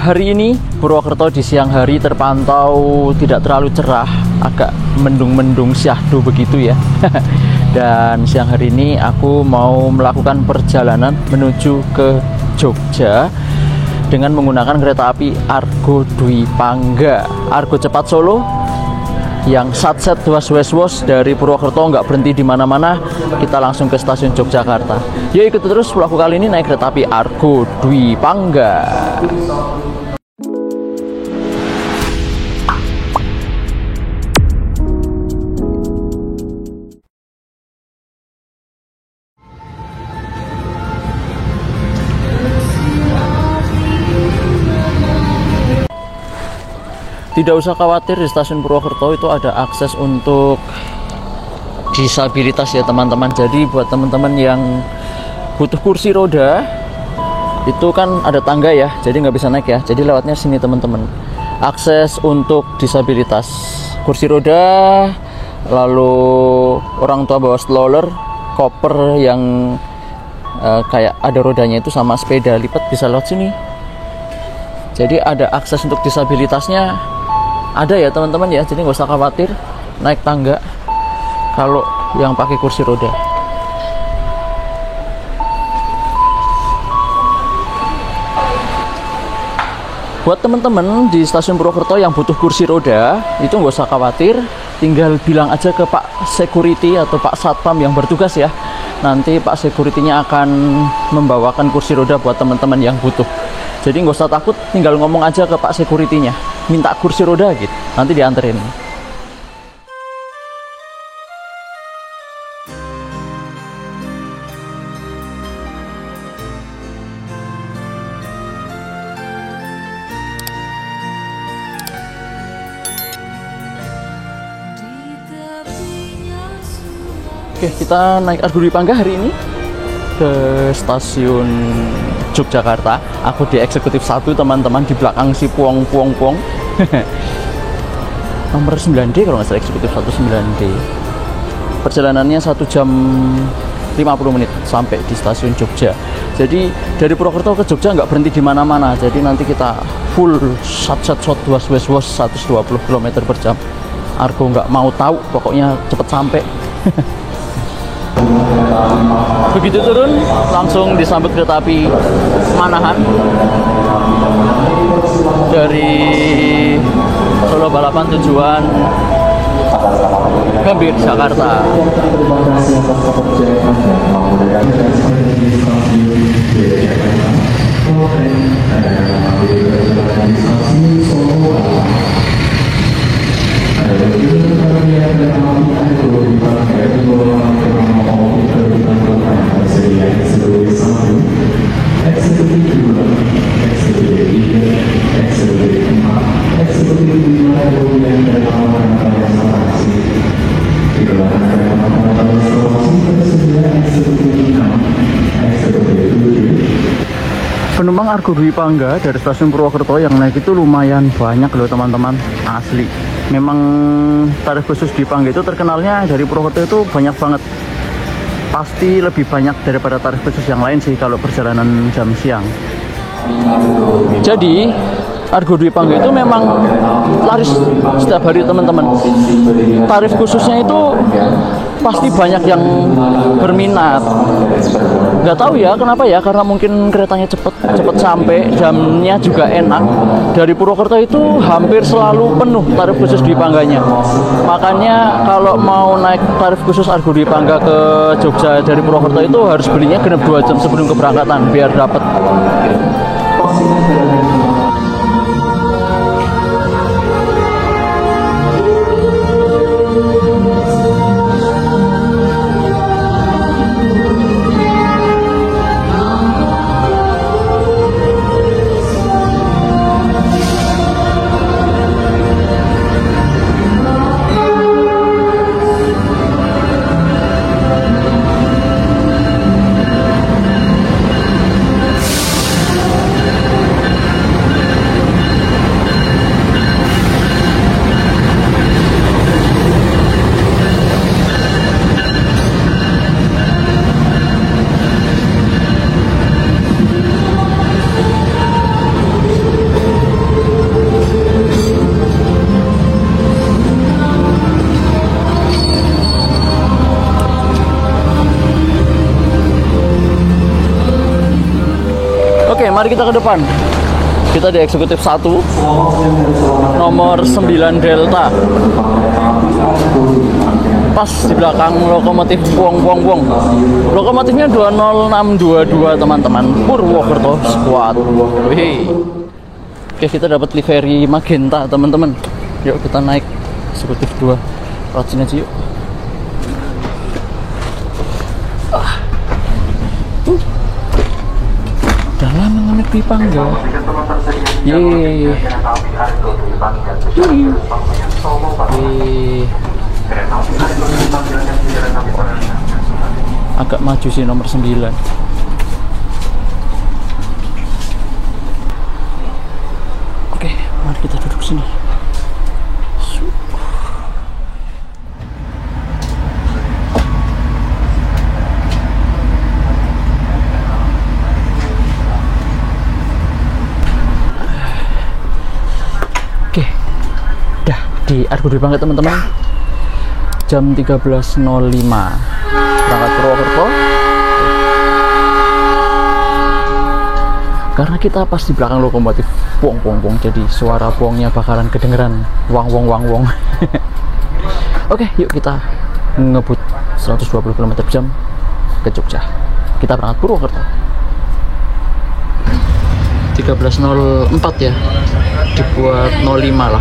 Hari ini Purwokerto di siang hari terpantau tidak terlalu cerah, agak mendung-mendung syahdu begitu ya. Dan siang hari ini aku mau melakukan perjalanan menuju ke Jogja dengan menggunakan kereta api Argo Dwi Pangga, Argo Cepat Solo yang satset was-was dari Purwokerto, nggak berhenti di mana-mana. Kita langsung ke stasiun Yogyakarta. Yuk ikuti terus vlogku kali ini naik kereta api Argo Dwi Pangga. Tidak usah khawatir, di stasiun Purwokerto itu ada akses untuk disabilitas ya teman-teman. Jadi buat teman-teman yang butuh kursi roda, itu kan ada tangga ya, jadi nggak bisa naik ya. Jadi lewatnya sini teman-teman. Akses untuk disabilitas, kursi roda, lalu orang tua bawa stroller, koper yang kayak ada rodanya itu sama sepeda lipat bisa lewat sini. Jadi ada akses untuk disabilitasnya. Ada ya teman-teman ya, jadi nggak usah khawatir naik tangga kalau yang pakai kursi roda. Buat teman-teman di stasiun Purwokerto yang butuh kursi roda, itu nggak usah khawatir, tinggal bilang aja ke Pak Security atau Pak Satpam yang bertugas ya. Nanti Pak Security-nya akan membawakan kursi roda buat teman-teman yang butuh. Jadi nggak usah takut, tinggal ngomong aja ke Pak Security-nya, minta kursi roda gitu, nanti dianterin. Oke, kita naik Argo Dwi Pangga hari ini ke stasiun Yogyakarta. Aku di eksekutif 1 teman-teman, di belakang si Puong. Nomor 9D kalau nggak salah, eksekutif 1 9D. Perjalanannya 1 jam 50 menit sampai di stasiun Jogja. Jadi dari Purwokerto ke Jogja nggak berhenti di mana-mana. Jadi nanti kita full satset was 120 km per jam. Argo nggak mau tahu, pokoknya cepet sampai. Begitu turun langsung disambut kereta api Manahan dari Solo Balapan tujuan Gambir, Jakarta. Penumpang Argo Dwi Pangga dari stasiun Purwokerto yang naik itu lumayan banyak loh teman-teman, asli. Memang tarif khusus Dwi Pangga itu terkenalnya dari Purwokerto itu banyak banget. Pasti lebih banyak daripada tarif khusus yang lain sih kalau perjalanan jam siang. Jadi Argo Dwi Pangga itu memang laris setiap hari teman-teman. Tarif khususnya itu pasti banyak yang berminat. Nggak tahu ya kenapa ya, karena mungkin keretanya cepet sampai, jamnya juga enak. Dari Purwokerto itu hampir selalu penuh tarif khusus Dwi Pangganya. Makanya kalau mau naik tarif khusus Argo Dwi Pangga ke Jogja dari Purwokerto itu harus belinya genap 2 jam sebelum keberangkatan biar dapat. depan. Kita di eksekutif 1 nomor 9 Delta. Pas di belakang lokomotif Wong. Lokomotifnya 20622 teman-teman. Purwokerto Squad. Wih. Oke, kita dapat livery magenta teman-teman. Yuk kita naik eksekutif 2. Lewat sini aja yuk. Udah lama ngambil pipa enggak? Yeay. Agak maju sih nomor 9. Oke, mari kita duduk sini. Di Argo Dwi Pangga teman-teman, jam 13.05 berangkat Purwokerto. Karena kita pas di belakang lokomotif pong, jadi suara pongnya bakalan kedengeran wang. Oke, yuk kita ngebut 120 km/jam ke Jogja. Kita berangkat Purwokerto. 13.04 ya, dibuat 05 lah.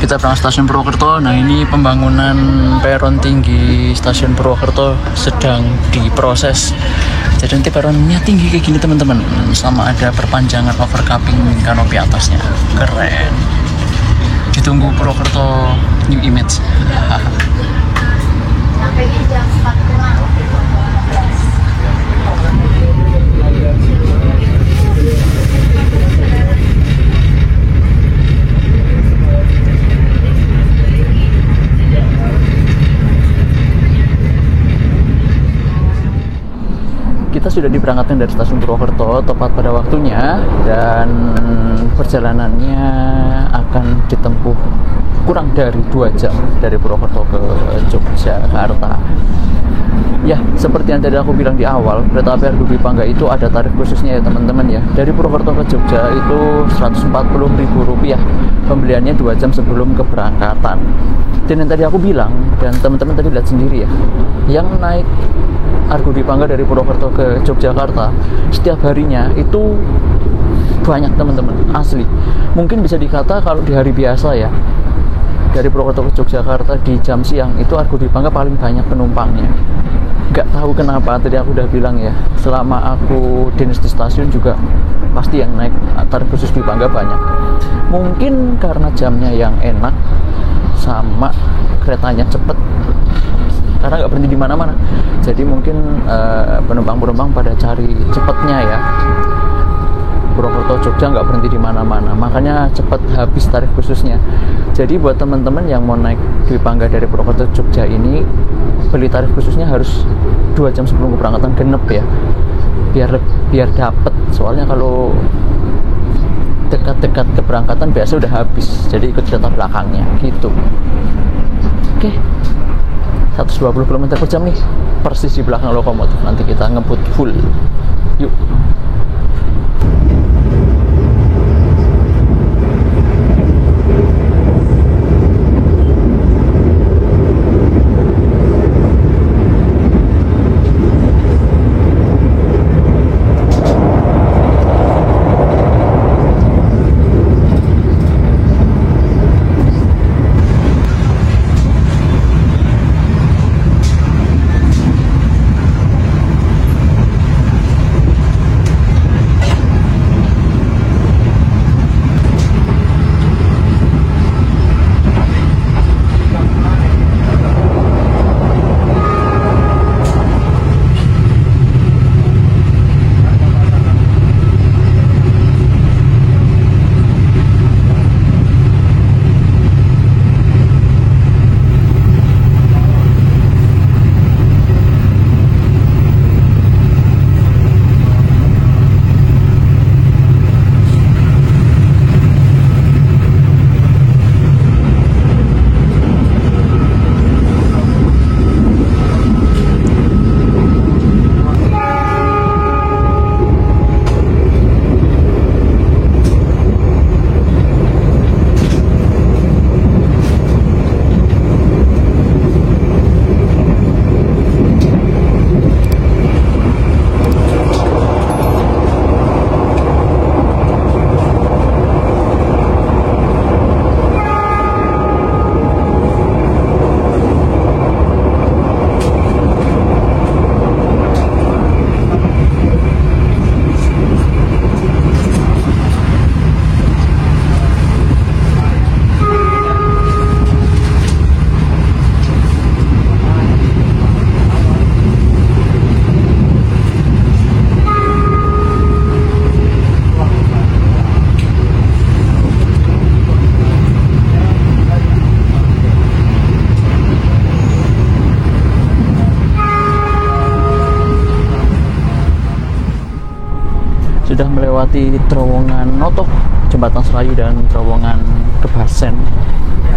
Kita berangkat stasiun Purwokerto. Nah, ini pembangunan peron tinggi stasiun Purwokerto sedang diproses. Jadi nanti peronnya tinggi kayak gini teman-teman, sama ada perpanjangan overcapping kanopi atasnya. Keren. Ditunggu Purwokerto new image. Sampai jam 4.15. Kita sudah diberangkatkan dari stasiun Purwokerto tepat pada waktunya, dan perjalanannya akan ditempuh kurang dari 2 jam dari Purwokerto ke Yogyakarta. Ya, seperti yang tadi aku bilang di awal, kereta api Argo Dwi Pangga itu ada tarif khususnya ya teman-teman ya. Dari Purwokerto ke Jogja itu Rp140.000. Pembeliannya 2 jam sebelum keberangkatan. Dan yang tadi aku bilang, dan teman-teman tadi lihat sendiri ya, yang naik Argo Dwi Pangga dari Purwokerto ke Yogyakarta setiap harinya itu banyak teman-teman, asli. Mungkin bisa dikata kalau di hari biasa ya, dari Purwokerto ke Yogyakarta di jam siang itu Argo Dwi Pangga paling banyak penumpangnya. Nggak tahu kenapa, tadi aku udah bilang ya, selama aku dinas di stasiun juga pasti yang naik tarif khusus Dwi Pangga banyak. Mungkin karena jamnya yang enak sama keretanya cepet, karena nggak berhenti di mana-mana. Jadi mungkin penumpang-penumpang pada cari cepetnya ya. Purwokerto Jogja nggak berhenti di mana-mana, makanya cepat habis tarif khususnya. Jadi buat teman-teman yang mau naik Dwi Pangga dari Purwokerto Jogja ini, beli tarif khususnya harus 2 jam sebelum keberangkatan genep ya, biar dapet. Soalnya kalau dekat-dekat keberangkatan biasa udah habis, jadi ikut kereta belakangnya gitu. Oke, 120 km/jam nih, persis di belakang lokomotif. Nanti kita ngebut full. Yuk. sudah melewati terowongan Noto, Jembatan Selayu, dan terowongan Kebasen.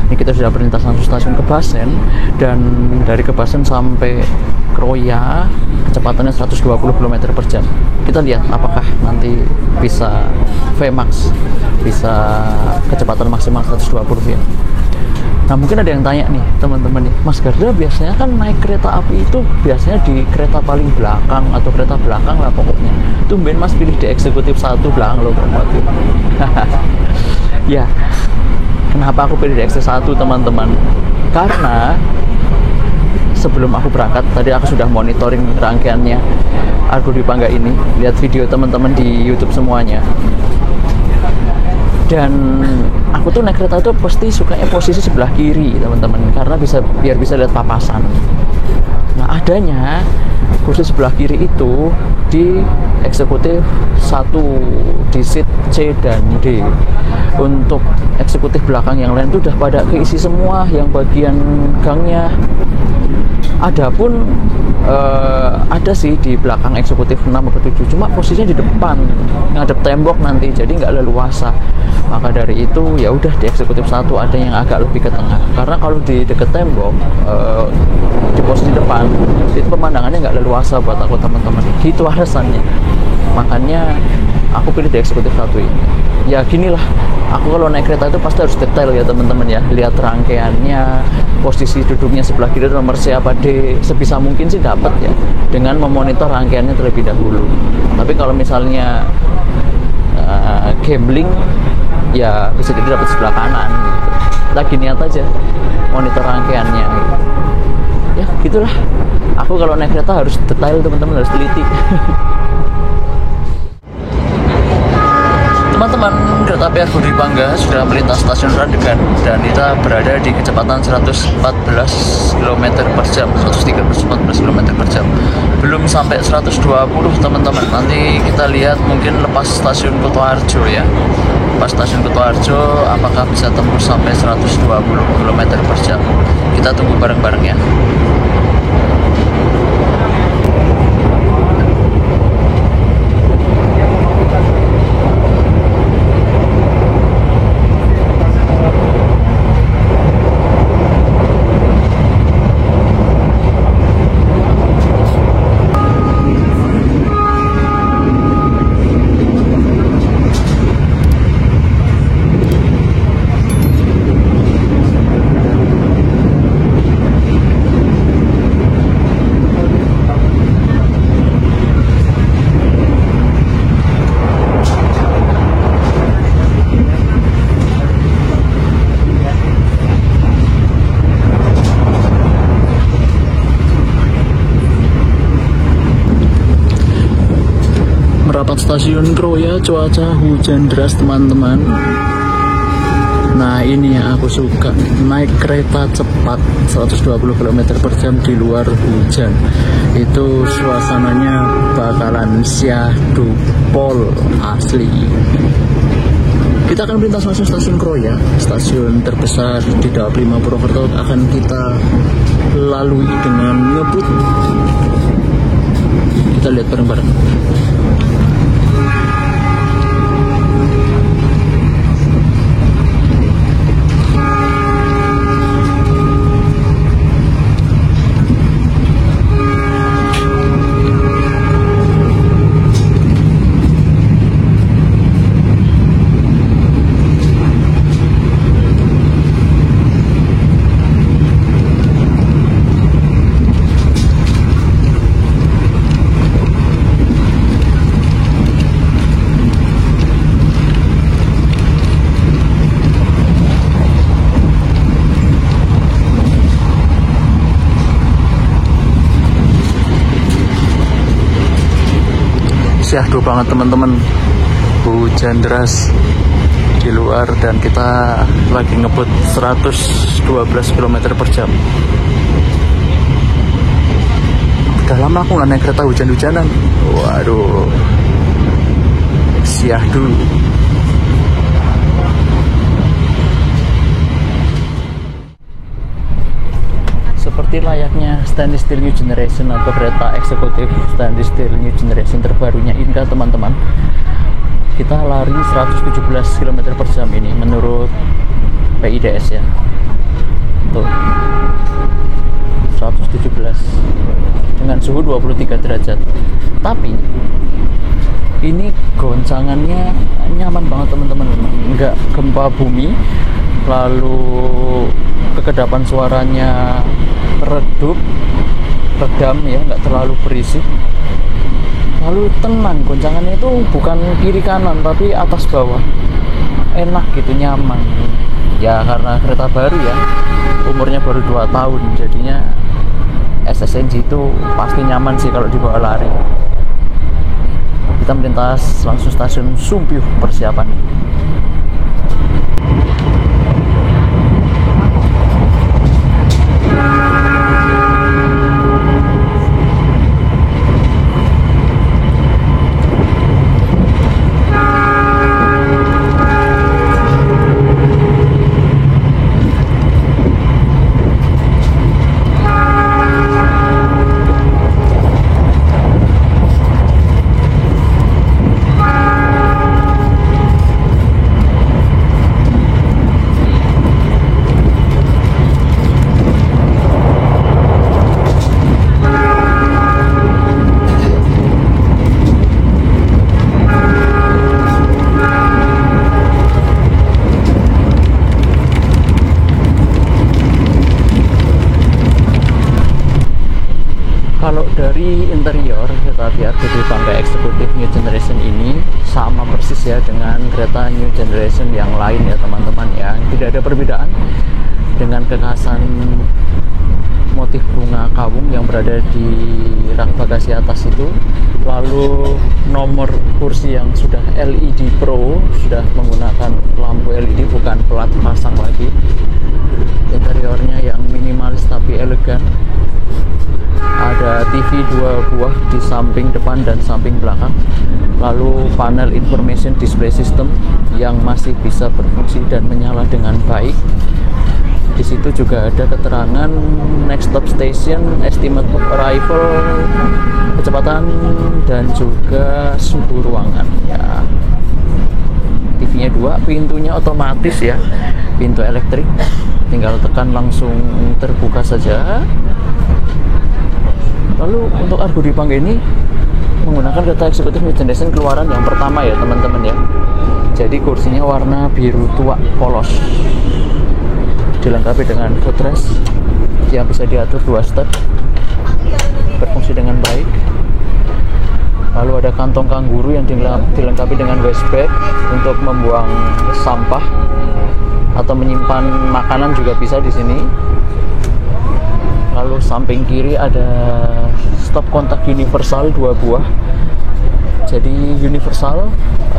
Ini kita sudah perlintasan stasiun Kebasen, dan dari Kebasen sampai Kroya kecepatannya 120 km per jam. Kita lihat apakah nanti bisa VMAX, bisa kecepatan maksimal 120 ya. Nah, mungkin ada yang tanya nih teman-teman nih, Mas Garda biasanya kan naik kereta api itu biasanya di kereta paling belakang atau kereta belakang lah pokoknya. Tumben Mas pilih di eksekutif 1 belakang loh waktu. Ya, kenapa aku pilih di eksekutif 1 teman-teman? Karena sebelum aku berangkat tadi aku sudah monitoring rangkaiannya Argo Dwi Pangga ini, lihat video teman-teman di YouTube semuanya. Dan aku tuh naik kereta itu pasti sukanya posisi sebelah kiri teman-teman, karena biar bisa lihat papasan. Nah, adanya kursi sebelah kiri itu di eksekutif 1 di seat C dan D. Untuk eksekutif belakang yang lain itu udah pada keisi semua, yang bagian gangnya. Adapun ada sih di belakang eksekutif 6 atau 7, cuma posisinya di depan ngadep tembok nanti, jadi nggak leluasa. Maka dari itu ya udah di eksekutif 1 ada yang agak lebih ke tengah, karena kalau di deket tembok di posisi depan itu pemandangannya nggak leluasa buat aku teman-teman, gitu alasannya. Makanya aku pilih di eksekutif 1 ini. Ya ginilah, aku kalau naik kereta itu pasti harus detail ya teman-teman ya, lihat rangkaiannya, posisi duduknya sebelah kiri nomor C apa D, sebisa mungkin sih dapat ya dengan memonitor rangkaiannya terlebih dahulu. Tapi kalau misalnya gambling ya bisa jadi dapat sebelah kanan gitu. Lagi niat aja monitor rangkaiannya gitu. Ya gitulah, aku kalau naik kereta harus detail teman-teman, harus teliti. Teman-teman, kereta api Argo Dwi Pangga sudah melintas stasiun Randegan dan kita berada di kecepatan 114 km per jam, 114 km per jam. Belum sampai 120 teman-teman. Nanti kita lihat mungkin lepas stasiun Kutoarjo ya. Pas stasiun Kutoarjo apakah bisa tembus sampai 120 km per jam. Kita tunggu bareng-bareng ya. Merapat stasiun Kroya, cuaca hujan deras teman-teman. Nah ini yang aku suka, naik kereta cepat 120 km per jam di luar hujan, itu suasananya bakalan syahdu pol asli. Kita akan melintas masuk stasiun Kroya, stasiun terbesar di Daop 5 Purwokerto, akan kita lalui dengan ngebut. Kita lihat bareng-bareng. Syahdu banget teman-teman, hujan deras di luar dan kita lagi ngebut 112 km per jam. Udah lama aku nggak naik kereta hujan-hujanan. Waduh, syahdu. Seperti layaknya Stainless Steel New Generation atau kereta eksekutif Stainless Steel New Generation terbarunya Inka teman-teman, lari 117 km per jam ini menurut PIDS ya. Tuh 117 dengan suhu 23 derajat. Tapi ini goncangannya nyaman banget teman-teman, nggak gempa bumi, lalu kekedapan suaranya redup, redam ya, nggak terlalu berisik, lalu tenang. Goncangannya itu bukan kiri kanan tapi atas bawah, enak gitu, nyaman ya. Karena kereta baru ya, umurnya baru 2 tahun, jadinya SSNG itu pasti nyaman sih kalau dibawa lari. Kita melintas langsung stasiun Sumpyuh persiapan. Kalau dari interior kereta api Argo Dwi Pangga Eksekutif New Generation ini sama persis ya dengan kereta New Generation yang lain ya teman-teman ya. Tidak ada perbedaan dengan kekhasan motif bunga kawung yang berada di rak bagasi atas itu. Lalu nomor kursi yang sudah LED Pro, sudah menggunakan lampu LED, bukan pelat pasang lagi. Interiornya yang minimalis tapi elegan. Ada TV 2 buah di samping depan dan samping belakang. Lalu panel information display system yang masih bisa berfungsi dan menyala dengan baik. Di situ juga ada keterangan next stop station, estimate of arrival, kecepatan, dan juga suhu ruangan ya. TV-nya 2, pintunya otomatis ya, pintu elektrik, tinggal tekan langsung terbuka saja. Lalu untuk Argo Dwi Pangga ini menggunakan kereta eksekutif New Generation keluaran yang pertama ya teman-teman ya. Jadi kursinya warna biru tua polos, dilengkapi dengan footrest yang bisa diatur 2 step, berfungsi dengan baik. Lalu ada kantong kangguru yang dilengkapi dengan waistbag untuk membuang sampah atau menyimpan makanan juga bisa di sini. Lalu samping kiri ada stop kontak universal 2 buah. Jadi universal,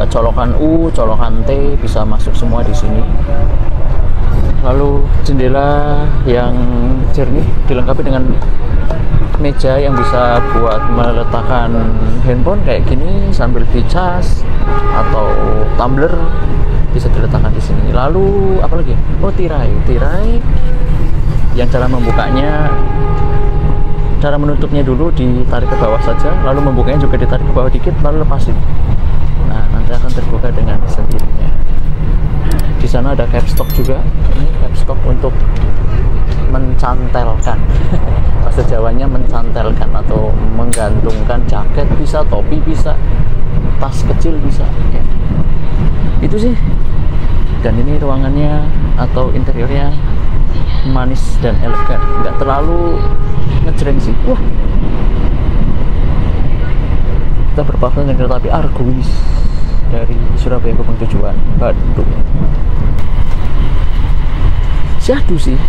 colokan U, colokan T bisa masuk semua di sini. Lalu jendela yang jernih dilengkapi dengan meja yang bisa buat meletakkan handphone kayak gini sambil dicas, atau tumbler bisa diletakkan di sini. Lalu apa lagi? Oh, tirai yang cara membukanya, cara menutupnya dulu ditarik ke bawah saja, lalu membukanya juga ditarik ke bawah dikit, lalu lepasin. Nah, nanti akan terbuka dengan sendirinya. Di sana ada capstock juga. Ini capstock untuk mencantelkan. Bahasa Jawanya mencantelkan atau menggantungkan jaket bisa, topi bisa, tas kecil bisa. Ya. Itu sih. Dan ini ruangannya atau interiornya manis dan elegan, nggak terlalu ngejreng sih. Wah, kita berpapasan dengan kereta api Argowish dari Surabaya Gubeng tujuan Bandung. Syahdu sih,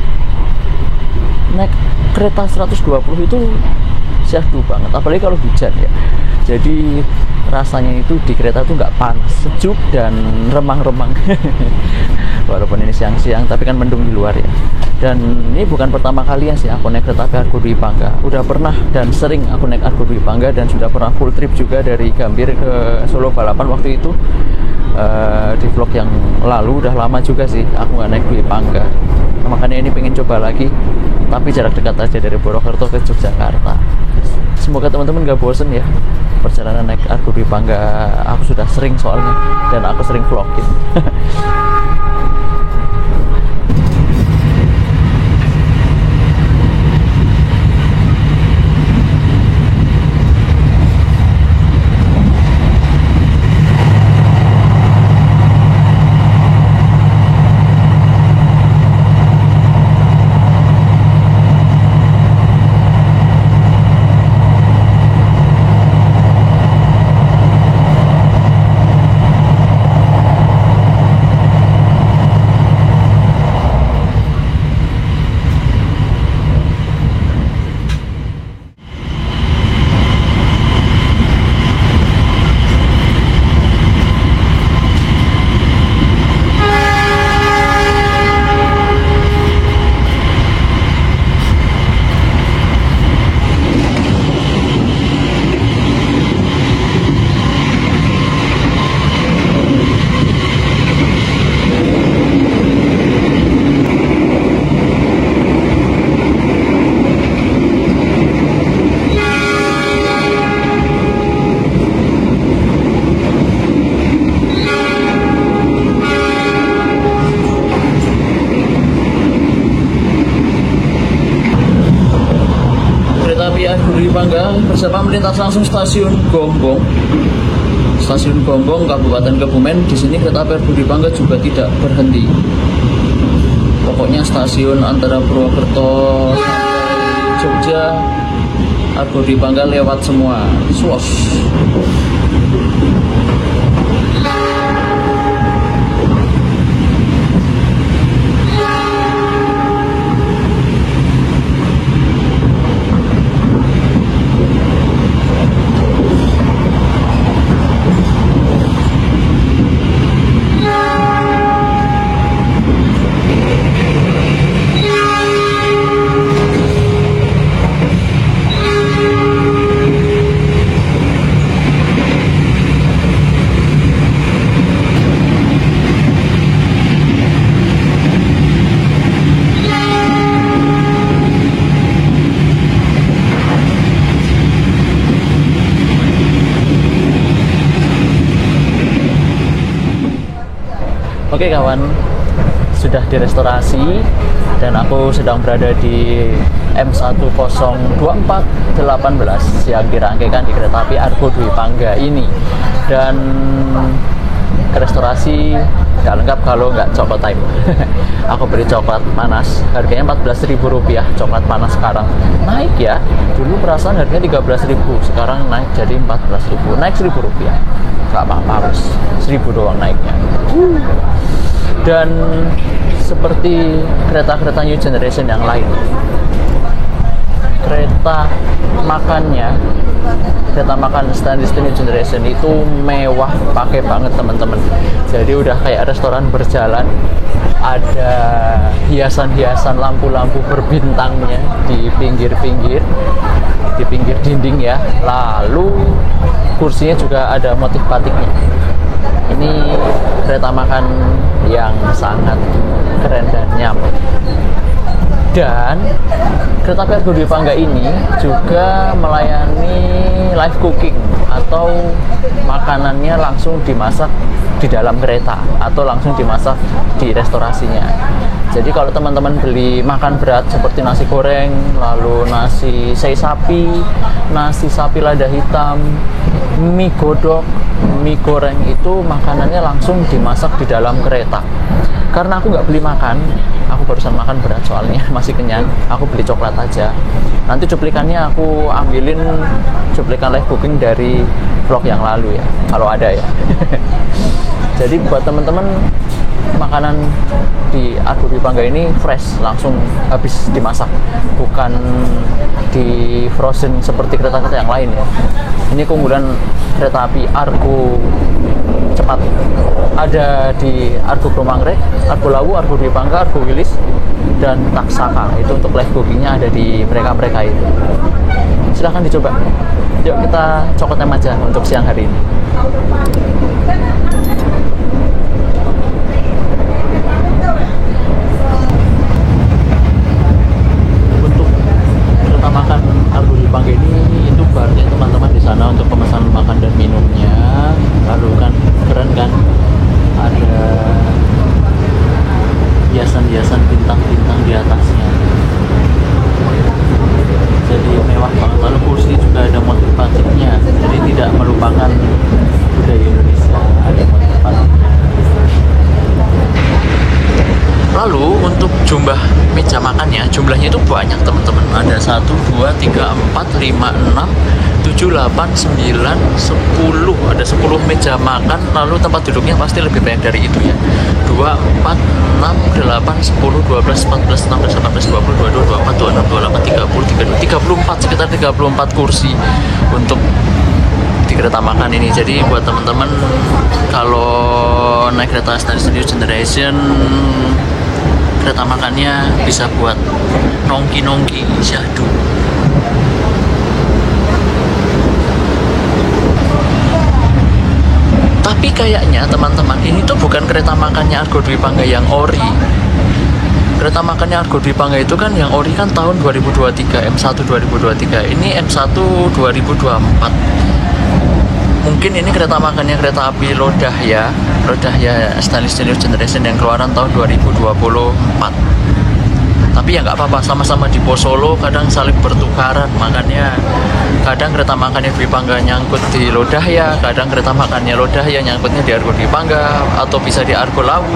naik kereta 120 itu syahdu banget, apalagi kalau hujan ya. Jadi rasanya itu di kereta itu nggak panas, sejuk dan remang-remang. Walaupun ini siang-siang, tapi kan mendung di luar ya. Dan ini bukan pertama kali ya sih aku naik kereta api Argo Dwi Pangga. Udah pernah dan sering aku naik Argo Dwi Pangga, dan sudah pernah full trip juga dari Gambir ke Solo balapan waktu itu. Di vlog yang lalu, udah lama juga sih aku nggak naik Dwi Pangga. Makanya ini pengen coba lagi, tapi jarak dekat aja dari Purwokerto ke Yogyakarta. semoga teman-teman gak bosen ya perjalanan naik Argo Dwi Pangga. Aku sudah sering soalnya, dan aku sering vlogin. Argo Dwi Pangga bersama melintas langsung stasiun Gombong. Stasiun Gombong, Kabupaten Kebumen. Di sini kereta api Argo Dwi Pangga juga tidak berhenti. Pokoknya stasiun antara Purwokerto sampai Jogja, Argo Dwi Pangga lewat semua. Suos. Oke kawan, sudah direstorasi dan aku sedang berada di M1024818 yang dirangkaikan di kereta api Argo Dwi Pangga ini. Dan restorasi nggak lengkap kalau nggak coklat time. Aku beli coklat panas, harganya Rp14.000. Coklat panas sekarang naik ya, dulu perasaan harganya Rp13.000, sekarang naik jadi Rp14.000, naik Rp1.000. Nggak apa-apa, harus Rp1.000 doang naiknya. Dan seperti kereta-kereta new generation yang lain, kereta makan standard new generation itu mewah, pakai banget teman-teman. Jadi udah kayak restoran berjalan, ada hiasan-hiasan lampu-lampu berbintangnya di pinggir-pinggir, di pinggir dinding ya. Lalu kursinya juga ada motif batiknya. Ini kereta makan yang sangat keren dan nyaman. Dan kereta api Argo Dwi Pangga ini juga melayani live cooking, atau makanannya langsung dimasak di dalam kereta atau langsung dimasak di restorasinya. Jadi kalau teman-teman beli makan berat seperti nasi goreng, lalu nasi sei sapi, nasi sapi lada hitam, mie godok, mie goreng, itu makanannya langsung dimasak di dalam kereta. Karena aku nggak beli makan, aku barusan makan berat soalnya masih kenyang, aku beli coklat aja. Nanti cuplikannya aku ambilin cuplikan live cooking dari vlog yang lalu ya, kalau ada ya. Jadi buat teman-teman, makanan di Argo Dwi Pangga ini fresh, langsung habis dimasak, bukan di frozen seperti kereta-kereta yang lain ya. Ini keunggulan kereta api Argo cepat. Ada di Argo Promangre, Argo Lawu, Argo Dwi Pangga, Argo Wilis, dan Taksaka. Itu untuk live bookingnya ada di mereka-mereka itu. Silahkan dicoba. Yuk kita cokot em aja untuk siang hari ini. Untuk kereta makan Argo Dwi Pangga ini itu baru ada hiasan-hiasan bintang-bintang di atasnya. Jadi mewah banget. Lalu kursi juga ada motif batiknya, jadi tidak melupakan budaya Indonesia, ada motif batiknya. Lalu untuk jumlah meja makannya, jumlahnya itu banyak teman-teman. Ada 1, 2, 3, 4, 5, 6, 7, 8, 9, 10. Ada 10 meja makan, lalu tempat duduknya pasti lebih banyak dari itu ya. 2, 4, 6, 8, 10, 12, 14, 16, 18, 20, 22, 24, 26, 28, 30, 32, 34, sekitar 34 kursi untuk di kereta makan ini. Jadi buat teman-teman kalau naik kereta Astonishing New Generation, kereta makannya bisa buat nongki-nongki syahdu. Tapi kayaknya teman-teman, ini tuh bukan kereta makannya Argo Dwi Pangga yang ori. Kereta makannya Argo Dwi Pangga itu kan yang ori kan tahun 2023, M1 2023. Ini M1 2024. Mungkin ini kereta makannya kereta api Lodah ya Astonishing New Generation yang keluaran tahun 2024. Tapi ya nggak apa-apa, sama-sama di Pos Solo, kadang saling bertukaran. Makanya kadang kereta makannya Dwi Pangga nyangkut di Lodah ya, kadang kereta makannya Lodah ya nyangkutnya di Argo Dwi Pangga, atau bisa di Argo Lawu.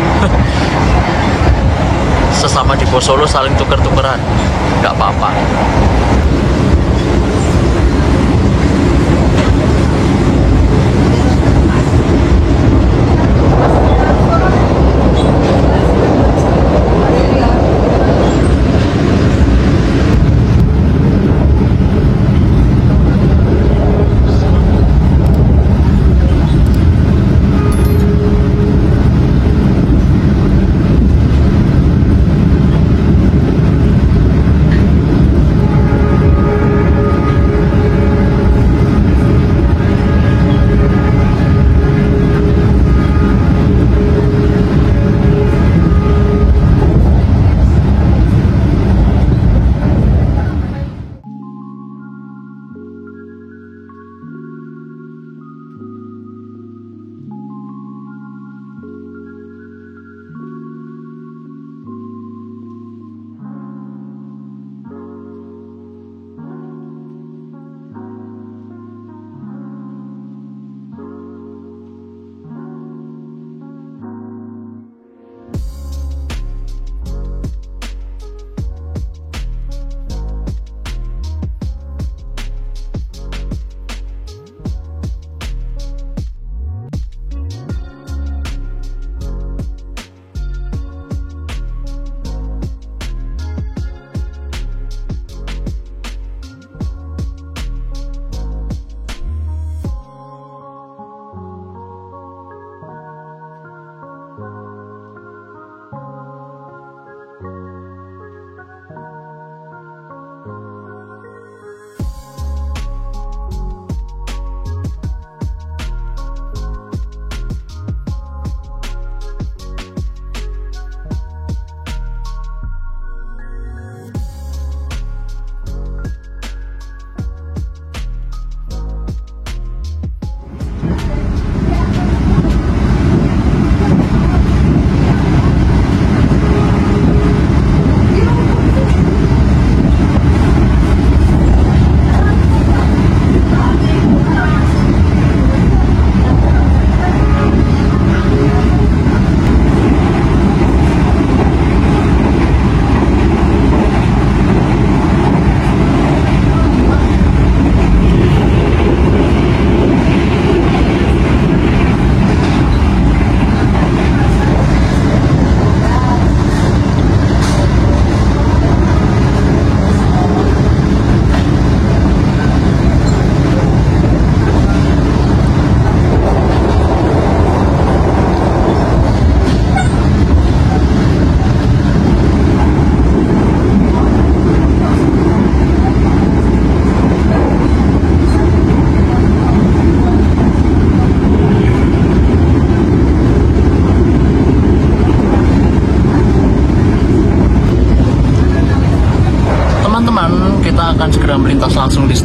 Sesama di Pos Solo saling tuker-tukeran, nggak apa-apa.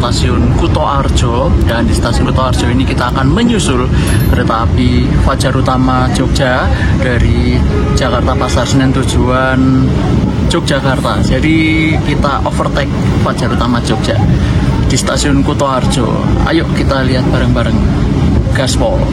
stasiun Kutoarjo, dan di stasiun Kutoarjo ini kita akan menyusul kereta api Fajar Utama Jogja dari Jakarta Pasar Senen tujuan Yogyakarta. Jadi kita overtake Fajar Utama Jogja di stasiun Kutoarjo. Ayo kita lihat bareng-bareng. Gaspol.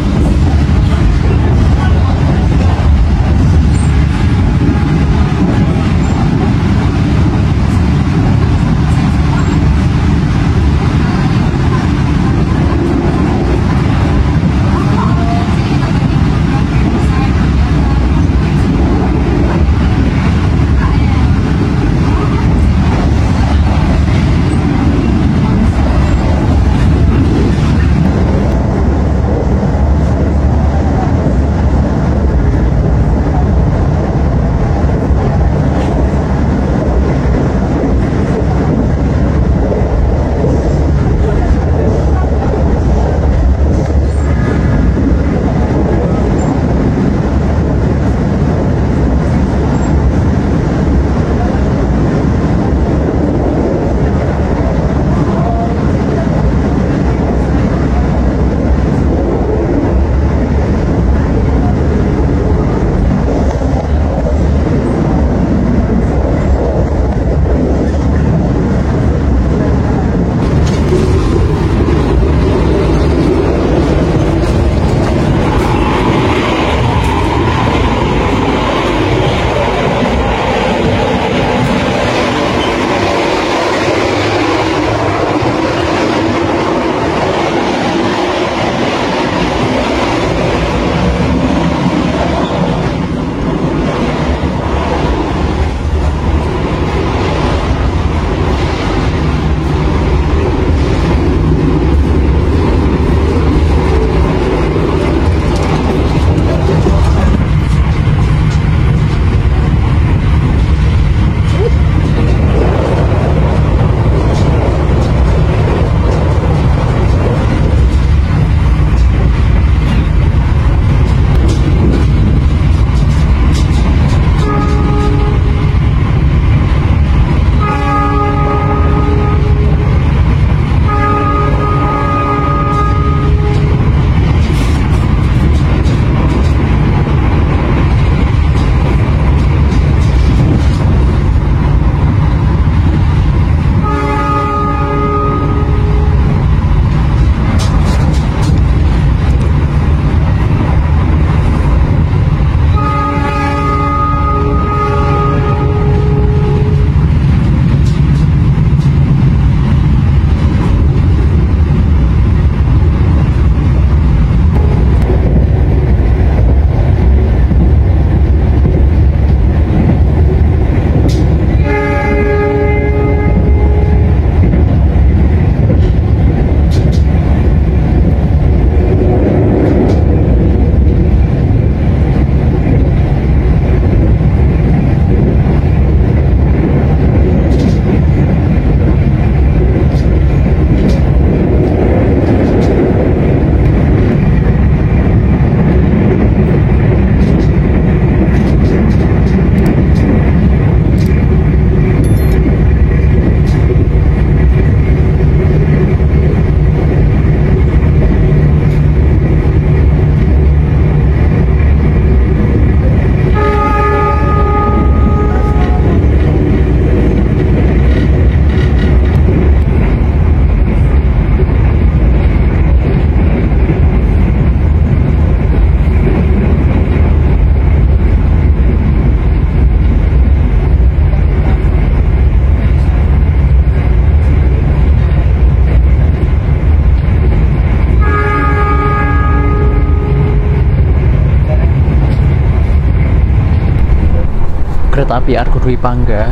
kereta api Argo Dwi Pangga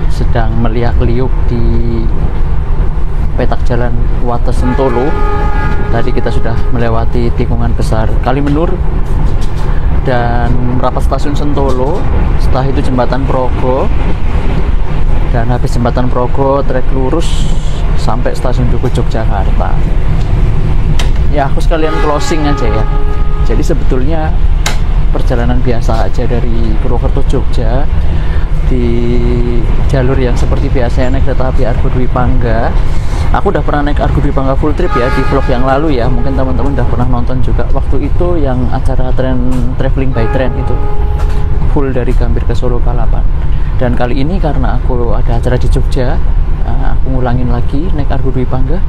sedang meliak-liuk di petak jalan Wates Sentolo. Tadi kita sudah melewati tikungan besar Kalimenur dan merapat stasiun Sentolo. Setelah itu jembatan Progo, dan habis jembatan Progo trek lurus sampai stasiun Duku Yogyakarta. Ya, aku sekalian closing aja ya. Jadi sebetulnya perjalanan biasa aja dari Purwokerto Jogja di jalur yang seperti biasanya naik kereta api Argo Dwi Pangga. Aku udah pernah naik Argo Dwi Pangga full trip ya di vlog yang lalu ya. Mungkin teman-teman udah pernah nonton juga. Waktu itu yang acara traveling by train itu full dari Gambir ke Solo Balapan. Dan kali ini karena aku ada acara di Jogja, aku ngulangin lagi naik Argo Dwi Pangga.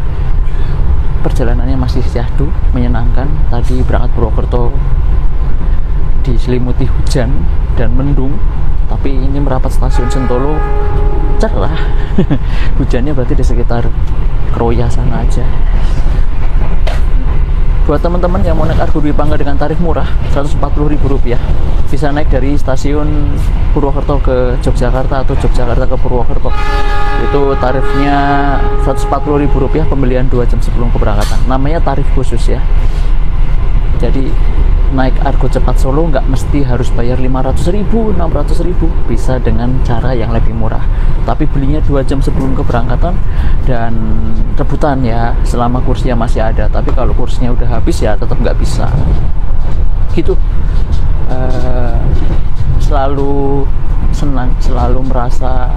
Perjalanannya masih syahdu, menyenangkan. Tadi berangkat Purwokerto diselimuti hujan dan mendung, tapi ini merapat stasiun Sentolo cerah. Hujannya berarti di sekitar Kroya sana aja. Buat teman-teman yang mau naik Argo Dwi Pangga dengan tarif murah Rp140.000, bisa naik dari stasiun Purwokerto ke Yogyakarta atau Yogyakarta ke Purwokerto. Itu tarifnya Rp140.000, pembelian 2 jam sebelum keberangkatan. Namanya tarif khusus ya. Jadi naik Argo Cepat Solo nggak mesti harus bayar 500.000, 600.000, bisa dengan cara yang lebih murah. Tapi belinya 2 jam sebelum keberangkatan dan rebutan ya, selama kursinya masih ada. Tapi kalau kursinya udah habis ya tetap nggak bisa. Gitu. Selalu senang, selalu merasa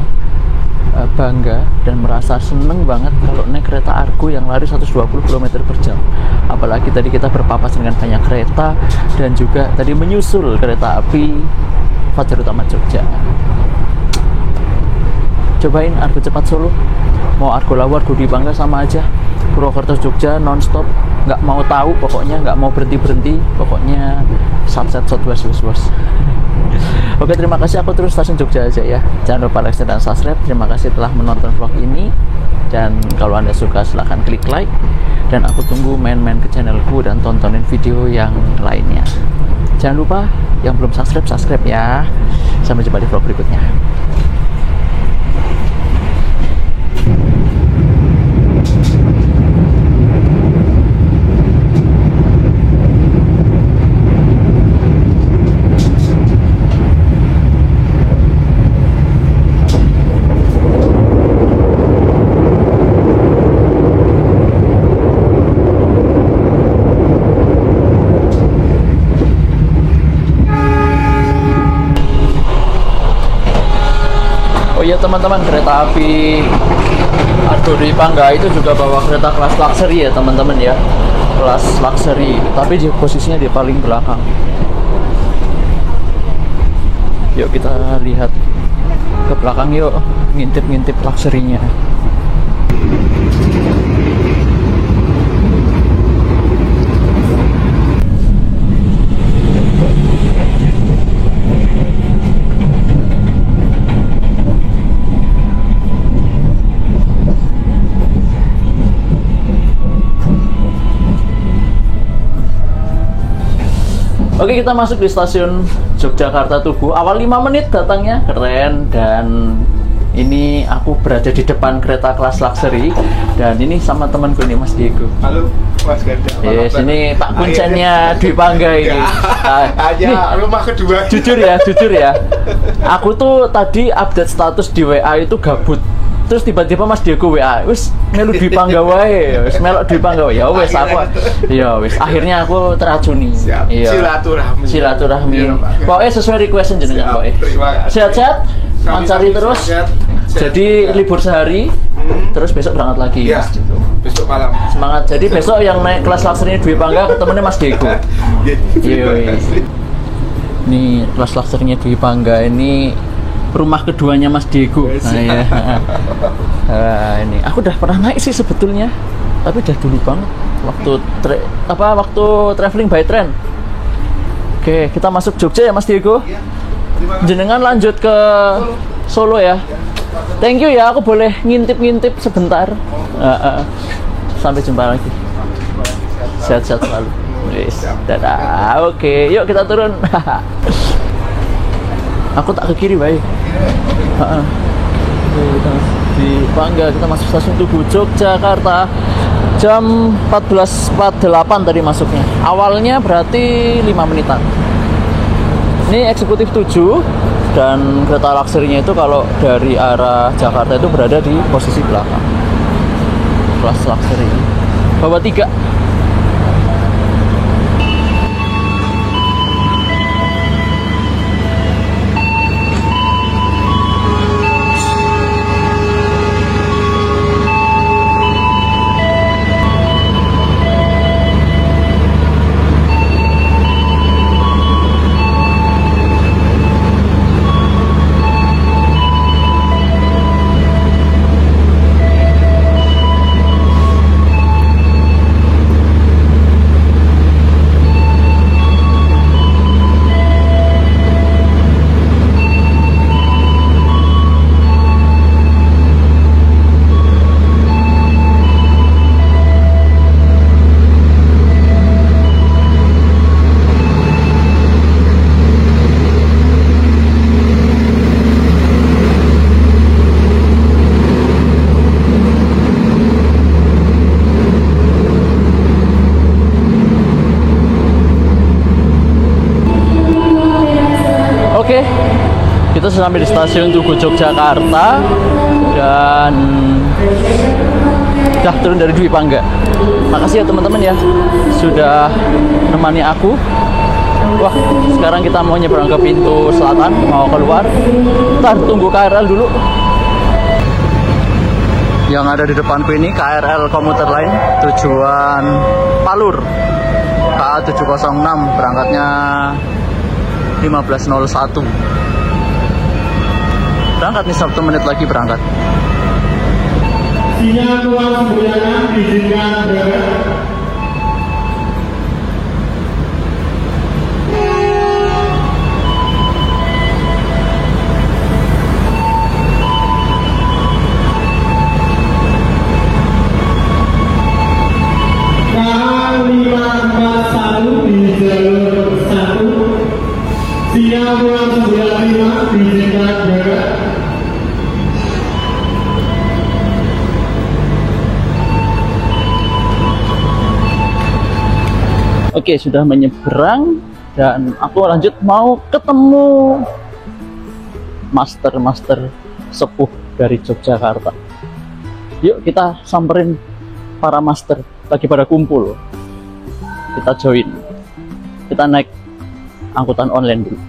bangga dan merasa seneng banget kalau naik kereta Argo yang lari 120 km per jam. Apalagi tadi kita berpapasan dengan banyak kereta dan juga tadi menyusul kereta api Fajar Utama Jogja. Cobain Argo Cepat Solo, mau Argo Lawu, Argo Dwi Pangga sama aja. Purwokerto Jogja non-stop, nggak mau tahu pokoknya, nggak mau berhenti-berhenti, pokoknya sat was. Oke, terima kasih. Aku terus stasiun Jogja aja ya. Jangan lupa like dan subscribe. Terima kasih telah menonton vlog ini. Dan kalau Anda suka silahkan klik like. Dan aku tunggu main-main ke channelku dan tontonin video yang lainnya. Jangan lupa yang belum subscribe ya. Sampai jumpa di vlog berikutnya. Oh iya teman-teman, kereta api Argo Dwi Pangga itu juga bawa kereta kelas luxury ya teman-teman ya, kelas luxury, tapi posisinya di paling belakang. Yuk kita lihat ke belakang yuk, ngintip-ngintip luxury-nya. Oke, kita masuk di stasiun Yogyakarta Tugu. Awal 5 menit datangnya, keren. Dan ini aku berada di depan kereta kelas luxury. Dan ini sama temanku ini, Mas Diego. Halo, Mas Ganda. Yes, ini Pak Kuncennya Dwi Pangga ini. Aja rumah kedua. Jujur ya. Aku tuh tadi update status di WA itu gabut. Terus tiba-tiba Mas Diego WA, wis melu Dwi Pangga wae, wis melok Dwi Pangga. Ya wis aku. Ya wis, akhirnya aku teracuni. Iya. Silaturahmi. Pokoknya sesuai request jenengan pokoknya. Sehat-sehat, mancari terus. Jadi libur sehari, terus besok berangkat lagi. Iya. Besok malam. Semangat. Jadi besok yang naik kelas luxury Dwi Pangga ketemunya Mas Diego. Iya. Ini kelas luxury Dwi Pangga ini rumah keduanya Mas Diego. Nah, ya. Ini aku udah pernah naik sih sebetulnya, tapi udah dulu banget waktu traveling by train. Oke, kita masuk Jogja ya Mas Diego. Jenengan lanjut ke Solo ya. Thank you ya, aku boleh ngintip-ngintip sebentar. Sampai jumpa lagi. Sehat-sehat selalu. Yes. Dadah. Oke, yuk kita turun. Aku tak ke kiri baik. Kita di Pangga, kita masuk stasiun Tugu Yogyakarta jam 14.48 tadi masuknya. Awalnya berarti 5 menitan. Ini eksekutif 7 dan kereta luxury-nya itu kalau dari arah Jakarta itu berada di posisi belakang. Kelas luxury. Bawa 3. Oke, kita sudah sampai di stasiun Tugu Yogyakarta dan udah turun dari Dwi Pangga. Makasih ya teman-teman ya sudah nemani aku. Wah, sekarang kita mau nyebrang ke pintu selatan, mau keluar. Ntar tunggu KRL dulu. Yang ada di depanku ini KRL komuter lain tujuan Palur KA 706, berangkatnya 15.01. Berangkat nih, 1 menit lagi berangkat. Sinyal tuan semboyangan diizinkan berangkat. KA 541 di jalur 1. Sinyal tuan 95 diizinkan berangkat. Oke, sudah menyeberang dan aku lanjut mau ketemu master sepuh dari Yogyakarta. Yuk kita samperin para master, lagi pada kumpul. Kita join. Kita naik angkutan online dulu.